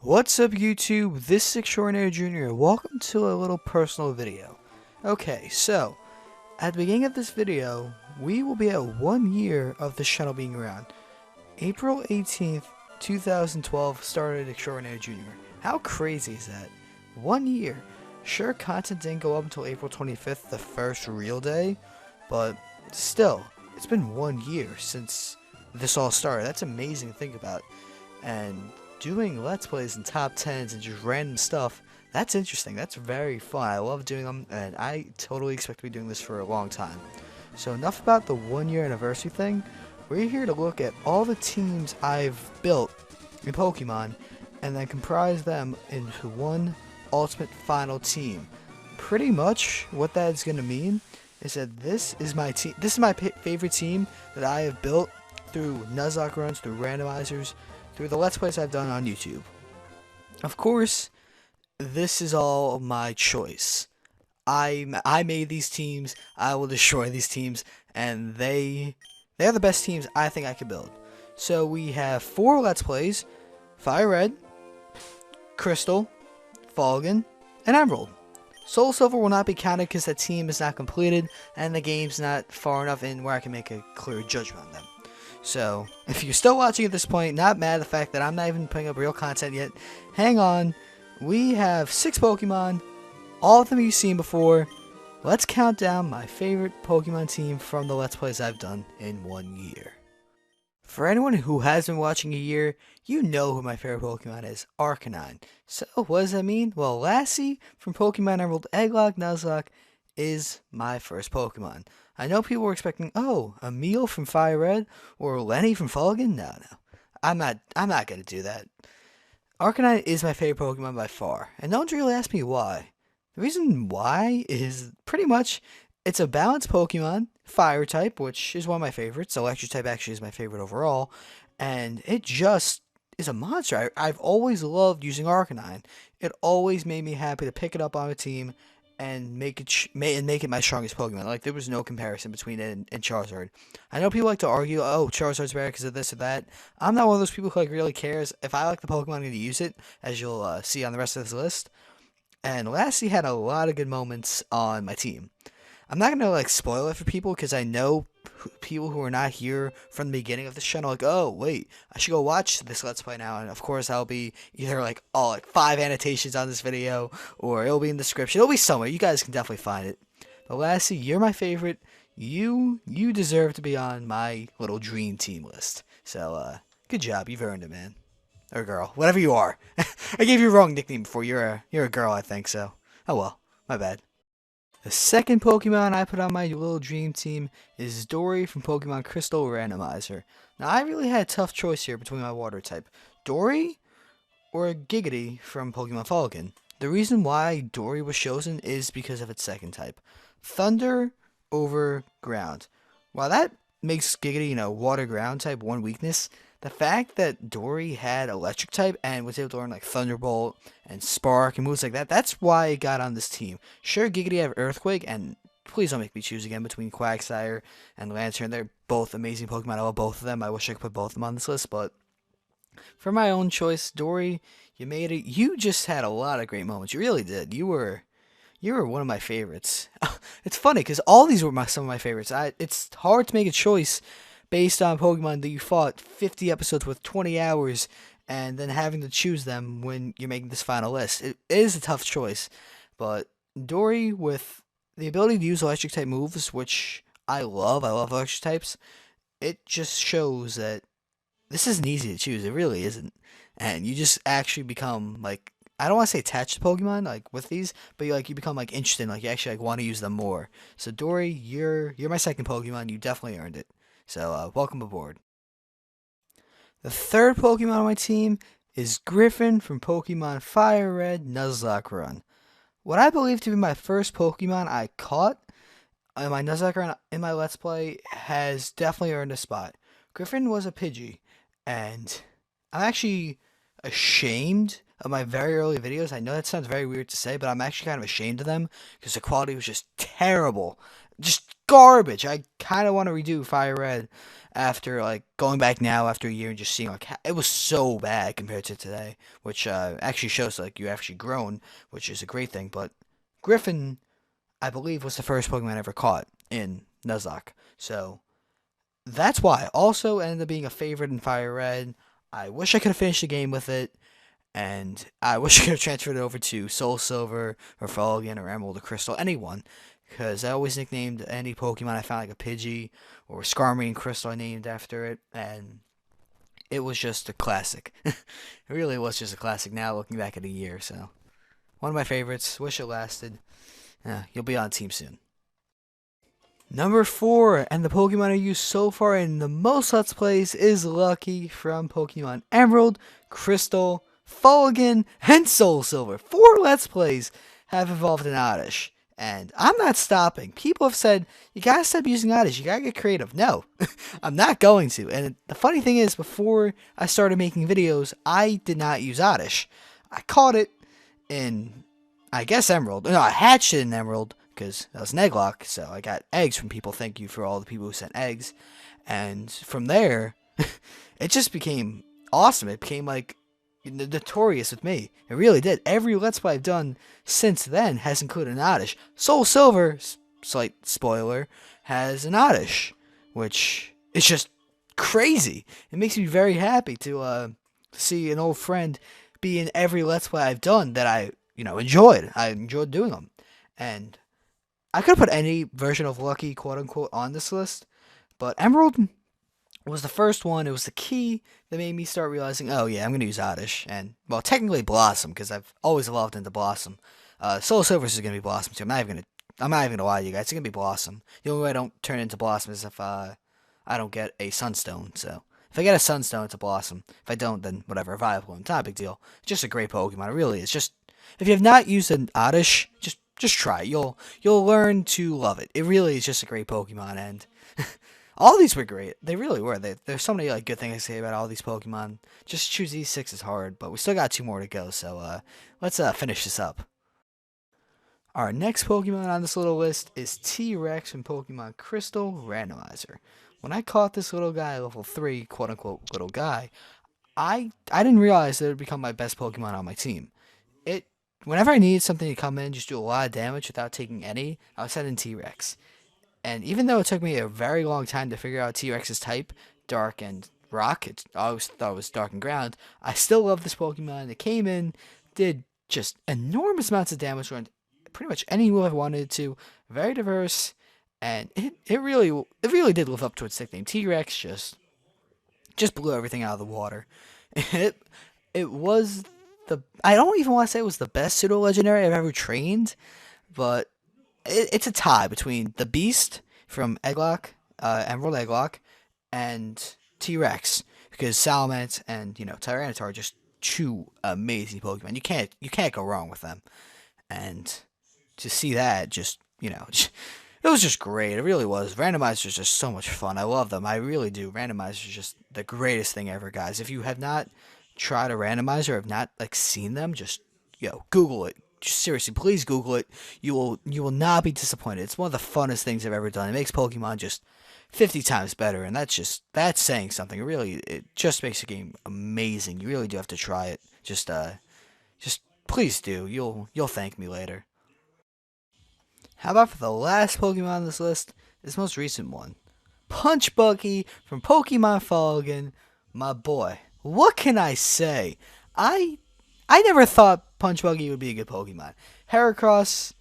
What's up YouTube, this is Extraordinaire Jr. Welcome to a little personal video. Okay, so, at the beginning of this video, we will be at 1 year of this channel being around. April 18th, 2012 started Extraordinaire Jr. How crazy is that? 1 year. Sure, content didn't go up until April 25th, the first real day, but still, it's been 1 year since this all started. That's amazing to think about. And doing Let's Plays and top 10s and just random stuff, that's interesting. That's very fun. I love doing them, and I totally expect to be doing this for a long time. So enough about the 1 year anniversary thing. We're here to look at all the teams I've built in Pokemon and then comprise them into one ultimate final team. Pretty much what that is going to mean is that this is my team. This is my favorite team that I have built through Nuzlocke runs, through randomizers, through the Let's Plays I've done on YouTube. Of course, this is all my choice. I made these teams, I will destroy these teams, and they're the best teams I think I could build. So we have 4 Let's Plays: Fire Red, Crystal, Falcon, and Emerald. Soul Silver will not be counted because that team is not completed, and the game's not far enough in where I can make a clear judgment on them. So, if you're still watching at this point, not mad at the fact that I'm not even putting up real content yet, hang on. We have 6 Pokemon, all of them you've seen before. Let's count down my favorite Pokemon team from the Let's Plays I've done in 1 year. For anyone who has been watching a year, you know who my favorite Pokemon is, Arcanine. So, what does that mean? Well, Lassie from Pokemon Emerald Egglock Nuzlocke is my first Pokemon. I know people were expecting, oh, Emil from Fire Red or Lenny from Falcon. No. I'm not gonna do that. Arcanine is my favorite Pokemon by far, and no one's really asked me why. The reason why is pretty much it's a balanced Pokemon, Fire type, which is one of my favorites. Electric type actually is my favorite overall, and it just is a monster. I've always loved using Arcanine. It always made me happy to pick it up on a team and make it my strongest Pokemon. Like, there was no comparison between it and Charizard. I know people like to argue, oh, Charizard's better because of this or that. I'm not one of those people who really cares. If I like the Pokemon, I'm going to use it, as you'll see on the rest of this list. And Lassie had a lot of good moments on my team. I'm not going to spoil it for people because I know people who are not here from the beginning of this channel oh wait, I should go watch this Let's Play now, and of course I'll be either 5 annotations on this video, or it'll be in the description. It'll be somewhere. You guys can definitely find it. But Lassie, you're my favorite. You deserve to be on my little dream team list. So good job. You've earned it, man. Or girl, whatever you are. I gave you a wrong nickname before. You're a girl, I think. So oh well, my bad. The second Pokemon I put on my little dream team is Dory from Pokemon Crystal Randomizer. Now, I really had a tough choice here between my water type, Dory or Giggity from Pokemon Falcon. The reason why Dory was chosen is because of its second type, Thunder over Ground. While that makes Giggity, water ground type one weakness, the fact that Dory had electric type and was able to learn Thunderbolt and Spark and moves like that, that's why it got on this team. Sure, Giggity have Earthquake, and please don't make me choose again between Quagsire and Lantern. They're both amazing Pokemon. I love both of them. I wish I could put both of them on this list, but for my own choice, Dory, you made it. You just had a lot of great moments. You really did. You were one of my favorites. It's funny because all these were some of my favorites. It's hard to make a choice based on Pokemon that you fought 50 episodes with 20 hours and then having to choose them when you're making this final list. It is a tough choice, but Dory, with the ability to use electric type moves, which I love electric types, it just shows that this isn't easy to choose. It really isn't. And you just actually become I don't want to say attached to Pokemon with these, but you become interested, you actually want to use them more. So Dory, you're my second Pokemon. You definitely earned it. So, welcome aboard. The third Pokemon on my team is Griffin from Pokemon Fire Red Nuzlocke Run. What I believe to be my first Pokemon I caught in my Nuzlocke Run in my Let's Play has definitely earned a spot. Griffin was a Pidgey, and I'm actually ashamed of my very early videos. I know that sounds very weird to say, but I'm actually kind of ashamed of them because the quality was just terrible. Just garbage. I kind of want to redo Fire Red after like going back now after a year and just seeing like it was so bad compared to today, which actually shows like you actually grown, which is a great thing. But Griffin, I believe, was the first Pokemon I ever caught in Nuzlocke, so that's why. Also ended up being a favorite in Fire Red. I wish I could have finished the game with it, and I wish I could have transferred it over to Soul Silver or Folian or Emerald or Crystal, anyone, because I always nicknamed any Pokemon I found like a Pidgey or Skarmory and Crystal I named after it, and it was just a classic. It really was just a classic now looking back at a year, so one of my favorites. Wish it lasted. You'll be on team soon. Number 4, and the Pokemon I used so far in the most Let's Plays is Lucky from Pokemon Emerald, Crystal, Folian, and Soul Silver. 4 Let's Plays have involved an Oddish, and I'm not stopping. People have said, you gotta stop using Oddish, you gotta get creative. No, I'm not going to. And the funny thing is, before I started making videos, I did not use Oddish. I caught it in, I guess, Emerald. No, I hatched it in Emerald, because that was an egg lock, so I got eggs from people. Thank you for all the people who sent eggs. And from there, it just became awesome. It became like notorious with me. It really did. Every Let's Play I've done since then has included an Oddish. Soul Silver, slight spoiler, has an Oddish, which is just crazy. It makes me very happy to see an old friend be in every Let's Play I've done that I enjoyed. I enjoyed doing them. And I could have put any version of Lucky, quote unquote, on this list, but Emerald was the first one. It was the key that made me start realizing, oh yeah, I'm going to use Oddish. And, well, technically Blossom, because I've always evolved into Blossom. Soul Silver is going to be Blossom too. I'm not even going to lie to you guys. It's going to be Blossom. The only way I don't turn into Blossom is if I don't get a Sunstone. So, if I get a Sunstone, it's a Blossom. If I don't, then whatever, a Vileplume. It's not a big deal. It's just a great Pokemon. It really is. Just, if you have not used an Oddish, just try it. You'll learn to love it. It really is just a great Pokemon, and all these were great. They really were. There's so many like good things to say about all these Pokemon. Just choose these 6 is hard, but we still got 2 more to go. So let's finish this up. Our next Pokemon on this little list is TRex from Pokemon Crystal Randomizer. When I caught this little guy, level 3, quote unquote little guy, I didn't realize that it would become my best Pokemon on my team. Whenever I needed something to come in, just do a lot of damage without taking any, I would send in TRex. And even though it took me a very long time to figure out TRex's type, Dark and Rock, I always thought it was Dark and Ground, I still love this Pokemon. It came in, did just enormous amounts of damage on pretty much any move I wanted it to. Very diverse, and it really did live up to its nickname. TRex just blew everything out of the water. It was I don't even want to say it was the best pseudo legendary I've ever trained, but it's a tie between the Beast from Emerald Egglock, and TRex, because Salamence and Tyranitar are just 2 amazing Pokemon. You can't go wrong with them, and to see that it was just great. It really was. Randomizers are just so much fun. I love them. I really do. Randomizers are just the greatest thing ever, guys. If you have not tried a randomizer, have not seen them, just Google it. Just seriously, please Google it. You will not be disappointed. It's one of the funnest things I've ever done. It makes Pokemon just 50 times better, and that's saying something. It just makes the game amazing. You really do have to try it. Just please do. You'll thank me later. How about for the last Pokemon on this list? This most recent one, Punch Buggy from Pokemon Folian, my boy. What can I say? I never thought Punch Buggy would be a good Pokemon. Heracross,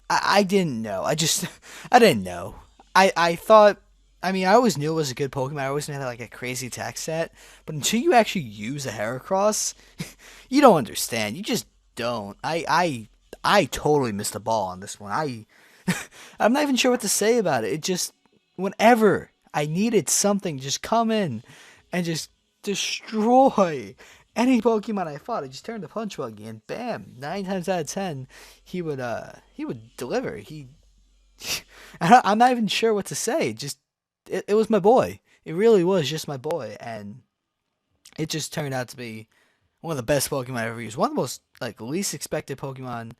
I didn't know. I didn't know. I thought, I always knew it was a good Pokemon. I always knew it had a crazy attack stat. But until you actually use a Heracross, you don't understand. You just don't. I totally missed the ball on this one. I'm not even sure what to say about it. It just, whenever I needed something, just come in and just destroy any Pokemon I fought. I just turned to Punch Buggy, and bam, 9 times out of 10, he would deliver. I'm not even sure what to say. It was my boy. It really was just my boy, and it just turned out to be one of the best Pokemon I ever used. One of the most least expected Pokemon,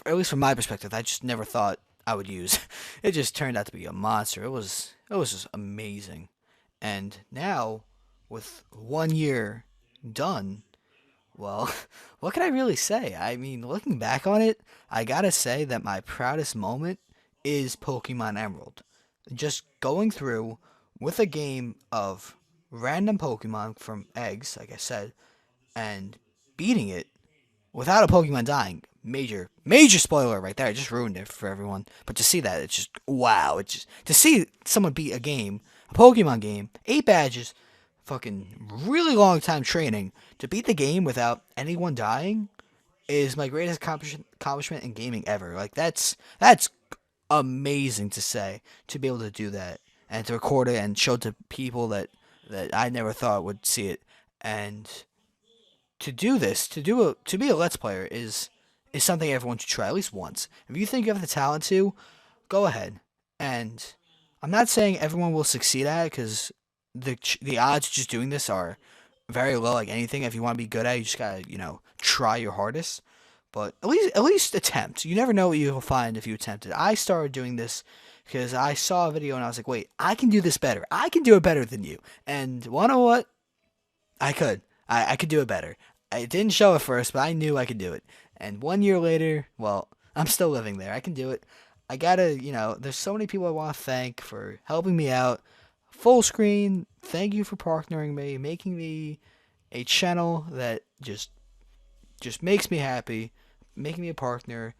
at least from my perspective. I just never thought I would use. It just turned out to be a monster. It was just amazing. And now, with 1 year done, well, what can I really say? I mean, looking back on it, I gotta say that my proudest moment is Pokemon Emerald. Just going through with a game of random Pokemon from eggs, like I said, and beating it without a Pokemon dying. Major spoiler right there. I just ruined it for everyone. But to see that, it's just wow. It's just to see someone beat a game, a Pokemon game, 8 badges, fucking really long time training to beat the game without anyone dying is my greatest accomplishment in gaming ever. Like that's amazing to say, to be able to do that and to record it and show it to people that I never thought would see it. And to do this, to be a let's player is something everyone should try at least once. If you think you have the talent to, go ahead. And I'm not saying everyone will succeed at it, because the odds of just doing this are very low. Like anything, if you want to be good at it, you just gotta try your hardest. But at least attempt. You never know what you'll find if you attempt it. I started doing this because I saw a video and I was like, wait, I can do this better. I can do it better than you. And you know what? I could. I could do it better. I didn't show it first, but I knew I could do it. And 1 year later, well, I'm still living there. I can do it. I gotta, there's so many people I want to thank for helping me out. Full screen, thank you for partnering me, making me a channel that just makes me happy, making me a partner.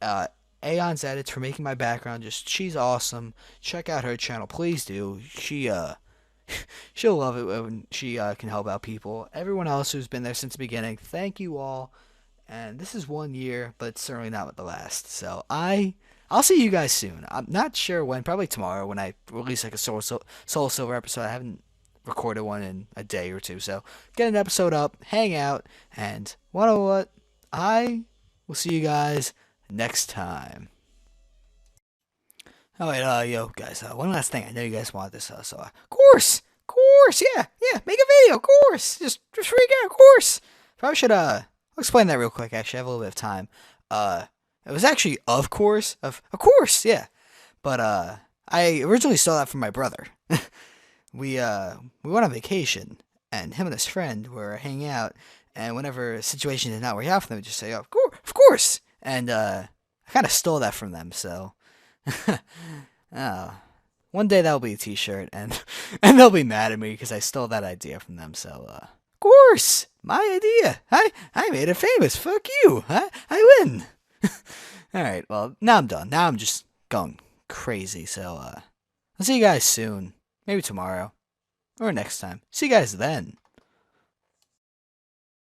Uh, Aeon's Edits for making my background. She's awesome. Check out her channel, please do. She'll love it when she can help out people. Everyone else who's been there since the beginning, thank you all. And this is 1 year, but it's certainly not the last. So I'll see you guys soon. I'm not sure when. Probably tomorrow when I release like a Soul Silver episode. I haven't recorded one in a day or two, so get an episode up, hang out, and you know what? I will see you guys next time. All right, yo, guys. One last thing. I know you guys want this, so course, yeah. Make a video, of course. Just freak out, of course. Probably should I'll explain that real quick. Actually, I have a little bit of time. It was actually of course, yeah. But I originally stole that from my brother. We went on vacation, and him and his friend were hanging out. And whenever a situation did not work out for them, we just say, "Oh, of course." And I kind of stole that from them. So, oh, one day that'll be a T-shirt, and and they'll be mad at me because I stole that idea from them. So, of course, my idea. I made it famous. Fuck you. I win. All right. Well, now I'm done. Now I'm just going crazy. So, I'll see you guys soon. Maybe tomorrow or next time. See you guys then.